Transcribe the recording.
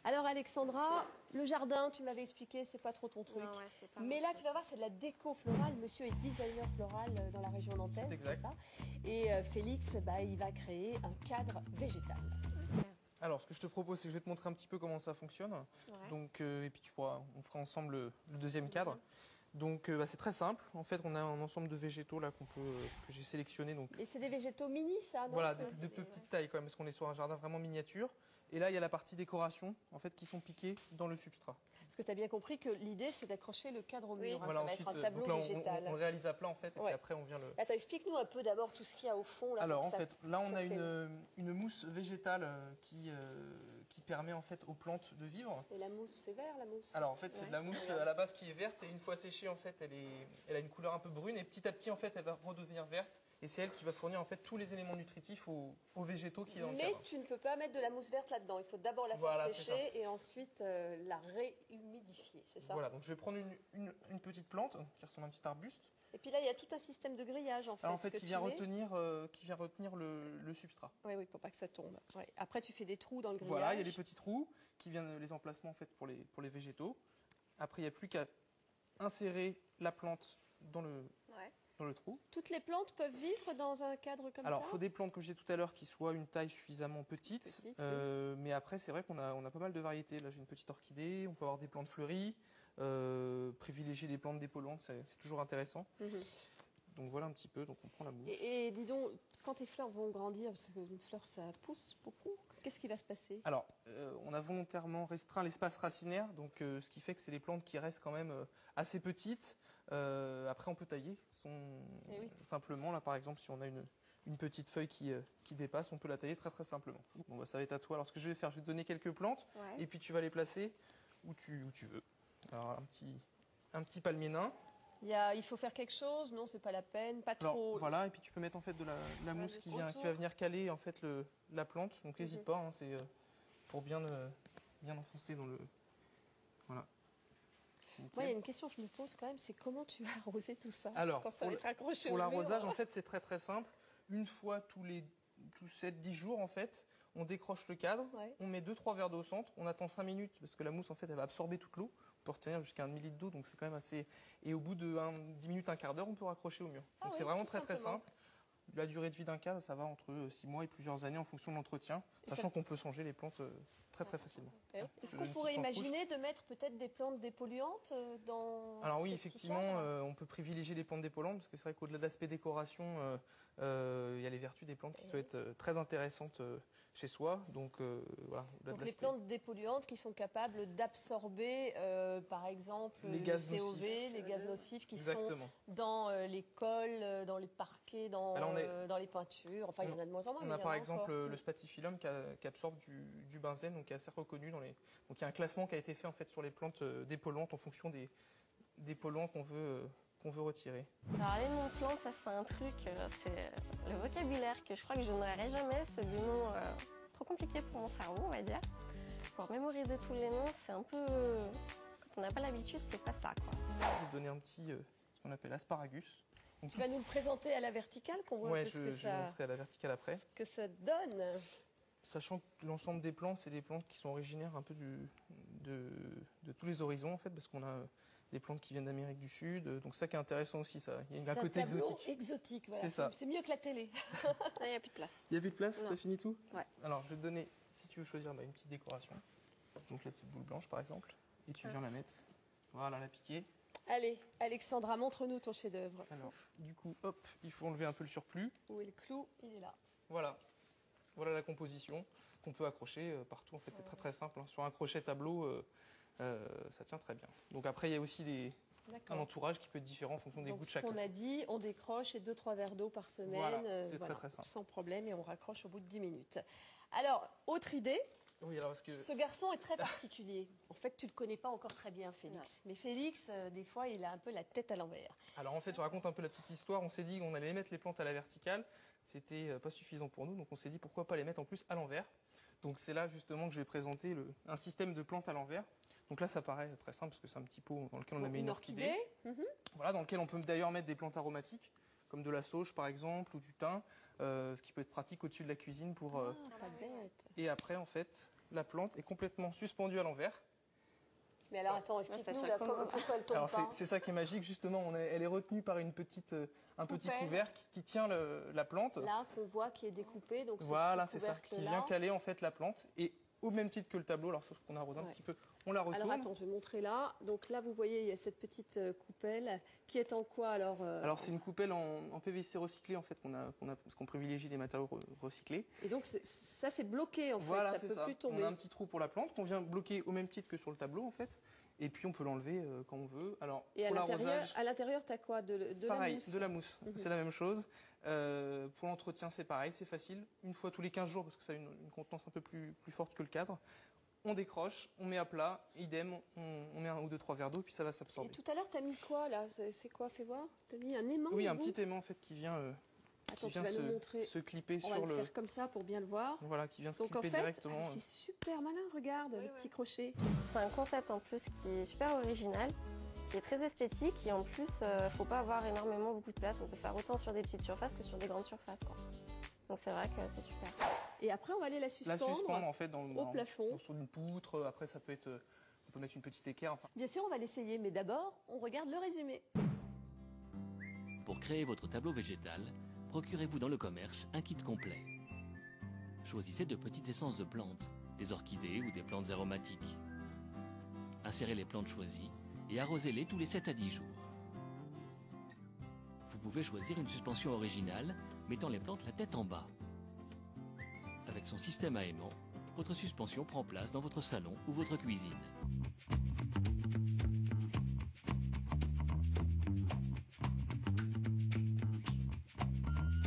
Alors Alexandra, le jardin, tu m'avais expliqué, c'est pas trop ton truc. Non, ouais, c'est pas Mais mon là, truc. tu vas voir, c'est de la déco florale. Monsieur est designer floral dans la région nantaise, C'est exact. ça. Et Félix, bah, il va créer un cadre végétal. Alors, ce que je te propose, c'est que je vais te montrer un petit peu comment ça fonctionne. Ouais. Donc, et puis on fera ensemble le deuxième cadre. Donc, c'est très simple. En fait, on a un ensemble de végétaux là que j'ai sélectionné. Donc, Et c'est des végétaux mini, ça, non? voilà, C'est- de petite taille quand même, parce qu'on est sur un jardin vraiment miniature. Et là, il y a la partie décoration, en fait, qui sont piquées dans le substrat. Parce que tu as bien compris que l'idée, c'est d'accrocher le cadre au mur. Oui. Hein, Voilà, ça va ensuite, être un tableau donc là, végétal. on le réalise à plat en fait, et Ouais. puis après, on vient le. Attends, explique-nous un peu d'abord tout ce qu'il y a au fond. Là, Alors pour en que ça- fait, là on ça a fait- une mousse végétale qui permet en fait aux plantes de vivre. Et la mousse, c'est vert, la mousse? Alors en fait, c'est Ouais, de la ça mousse regarde. à la base qui est verte, et une fois séchée en fait, elle a une couleur un peu brune, et petit à petit en fait, elle va redevenir verte, et c'est elle qui va fournir en fait tous les éléments nutritifs aux végétaux qui est dans le Mais cadre. tu ne peux pas mettre de la mousse verte là-dedans. Il faut d'abord la faire Voilà, c'est sécher et ensuite la réhumidifier, c'est ça? Voilà, donc je vais prendre une petite plante qui ressemble à un petit arbuste, Et puis là, il y a tout un système de grillage en fait. alors, en fait que qui tu vient mets. retenir le substrat. Oui, oui, pour pas que ça tombe. Ouais. Après, tu fais des trous dans le grillage. Voilà, il y a les petits trous qui viennent les emplacements en fait pour les végétaux. Après, il n'y a plus qu'à insérer la plante dans le trou. Toutes les plantes peuvent vivre dans un cadre comme Alors, ça? il faut des plantes, comme je disais tout à l'heure, qui soient une taille suffisamment petite. Petite, Mais après, c'est vrai qu'on a pas mal de variétés. Là, j'ai une petite orchidée, on peut avoir des plantes fleuries, privilégier des plantes dépolluantes, c'est toujours intéressant. Mhm. Donc voilà un petit peu, donc on prend la mousse. Et dis donc, quand tes fleurs vont grandir, parce qu'une fleur ça pousse beaucoup, qu'est-ce qui va se passer? Alors, on a volontairement restreint l'espace racinaire, donc ce qui fait que c'est des plantes qui restent quand même assez petites. Après, on peut tailler Eh oui. simplement. Là, par exemple, si on a une petite feuille qui dépasse, on peut la tailler très très simplement. Bon, bah, ça va être à toi. Alors, ce que je vais faire, je vais te donner quelques plantes, Ouais. et puis tu vas les placer où tu veux. Alors, un petit palmier nain. Il faut faire quelque chose? Non, c'est pas la peine, pas Alors, trop. voilà, et puis tu peux mettre en fait de la mousse qui autour. va venir caler en fait la plante. Donc n'hésite pas, hein, c'est pour bien enfoncer dans le. Voilà. Moi, il y a une question que je me pose quand même, c'est comment tu vas arroser tout ça Alors, quand ça va être accroché pour au mur? l'arrosage, en fait, c'est très très simple. Une fois tous 7-10 jours, en fait, on décroche le cadre, Ouais. on met 2-3 verres d'eau au centre, on attend 5 minutes parce que la mousse, en fait, elle va absorber toute l'eau. On peut retenir jusqu'à 1 millilitre d'eau, donc c'est quand même assez. Et au bout de 10 minutes, un quart d'heure, on peut raccrocher au mur. Ah Donc oui, c'est vraiment tout très très simplement. simple. La durée de vie d'un cadre, ça va entre 6 mois et plusieurs années en fonction de l'entretien, Et sachant ça- qu'on peut changer les plantes très très facilement. Eh oui. Est-ce Une qu'on petite pourrait plante rouge. imaginer de mettre peut-être des plantes dépolluantes dans Alors oui, ces petits effectivement, cadres? on peut privilégier les plantes dépolluantes parce que c'est vrai qu'au-delà de l'aspect décoration, il y a les vertus des plantes qui Eh peuvent être très intéressantes chez soi. Donc voilà. au-delà Donc de les l'aspect. plantes dépolluantes qui sont capables d'absorber, par exemple, Les le gaz COV, nocifs. les gaz nocifs qui Exactement. sont dans les cols, dans les parquets, Alors, dans les peintures. Enfin, il y en a de moins en moins. On mais a il y en par a exemple encore. le spathiphyllum qui absorbe du benzène, donc qui est assez reconnu dans les. Donc il y a un classement qui a été fait en fait sur les plantes dépolluantes en fonction des polluants qu'on veut retirer. Alors les noms de plantes, ça c'est un truc, c'est le vocabulaire que je crois que je n'aurai jamais. C'est des noms trop compliqués pour mon cerveau, on va dire. Pour mémoriser tous les noms, c'est un peu... Quand on n'a pas l'habitude, c'est pas ça, quoi. Je vais te donner un petit, ce qu'on appelle asparagus. Donc, Tu vas nous le présenter à la verticale, qu'on voit un ouais, peu je vais montrer à la verticale après. ce que ça donne. Sachant que l'ensemble des plantes, c'est des plantes qui sont originaires un peu de tous les horizons, en fait, parce qu'on a des plantes qui viennent d'Amérique du Sud. Donc ça qui est intéressant aussi, ça. Il y a C'est un côté tableau exotique. exotique, voilà. C'est ça. C'est mieux que la télé. Là, il n'y a plus de place. Il n'y a plus de place, Non. t'as fini tout? Ouais. Alors, je vais te donner, si tu veux choisir une petite décoration. Donc la petite boule blanche, par exemple. Et tu viens la mettre. Voilà, la piquer. Allez, Alexandra, montre-nous ton chef-d'œuvre. Alors, du coup, hop, il faut enlever un peu le surplus. Où est le clou? Il est là. Voilà. Voilà la composition qu'on peut accrocher partout. En fait, c'est très très simple, hein. Sur un crochet tableau, ça tient très bien. Donc après, il y a aussi un D'accord. entourage qui peut être différent en fonction des Donc goûts de ce chacun. qu'on a dit, on décroche et 2-3 verres d'eau par semaine. Voilà, c'est très, très simple. Sans problème et on raccroche au bout de 10 minutes. Alors, autre idée, Oui, alors parce que ce garçon est très particulier. En fait, tu le connais pas encore très bien, Félix. Mais Félix, des fois, il a un peu la tête à l'envers. Alors en fait, je raconte un peu la petite histoire. On s'est dit qu'on allait mettre les plantes à la verticale. C'était pas suffisant pour nous, donc on s'est dit pourquoi pas les mettre en plus à l'envers. Donc c'est là justement que je vais présenter un système de plantes à l'envers. Donc là, ça paraît très simple parce que c'est un petit pot dans lequel on a mis une orchidée. Voilà, dans lequel on peut d'ailleurs mettre des plantes aromatiques, comme de la sauge par exemple, ou du thym, ce qui peut être pratique au-dessus de la cuisine pour. Pas bête. Et après, en fait, la plante est complètement suspendue à l'envers. Mais alors attends, explique-nous là, pourquoi elle tombe Alors pas. c'est ça qui est magique, justement, elle est retenue par un petit couvert qui tient la plante. Là, qu'on voit qui est découpé, donc voilà, c'est ça, qui vient caler en fait la plante. Et au même titre que le tableau, alors sauf qu'on arrose un petit peu, on la retourne. Alors attends, je vais montrer là. Donc là, vous voyez, il y a cette petite coupelle qui est en quoi alors Alors c'est une coupelle en PVC recyclé en fait, parce qu'on privilégie les matériaux recyclés. Et donc ça c'est bloqué en fait, voilà, ça peut plus tomber. On a un petit trou pour la plante qu'on vient bloquer au même titre que sur le tableau en fait. Et puis on peut l'enlever quand on veut. Alors, et pour l'arrosage, à l'intérieur, tu as quoi, pareil, la mousse. De la mousse, c'est la même chose. Pour l'entretien, c'est pareil, c'est facile. Une fois tous les 15 jours, parce que ça a une contenance un peu plus forte que le cadre. On décroche, on met à plat, idem, on met 1 ou 2, 3 verres d'eau, puis ça va s'absorber. Et tout à l'heure, tu as mis quoi là? C'est quoi? Fais voir. Tu as mis un aimant? Oui, un petit aimant en fait qui vient, se clipper on sur va le faire comme ça pour bien le voir. Voilà, qui vient se Donc, clipper en fait, directement. c'est super malin, regarde, le petit crochet. C'est un concept en plus qui est super original, qui est très esthétique et en plus, faut pas avoir beaucoup de place. On peut faire autant sur des petites surfaces que sur des grandes surfaces, quoi. Donc c'est vrai que c'est super. Et après, on va aller la suspendre en fait au plafond. Sur une poutre. Après, ça peut être, on peut mettre une petite équerre. Enfin. Bien sûr, on va l'essayer, mais d'abord, on regarde le résumé. Pour créer votre tableau végétal, procurez-vous dans le commerce un kit complet. Choisissez de petites essences de plantes, des orchidées ou des plantes aromatiques. Insérez les plantes choisies et arrosez-les tous les 7 à 10 jours. Vous pouvez choisir une suspension originale, mettant les plantes la tête en bas. Avec son système à aimant, votre suspension prend place dans votre salon ou votre cuisine.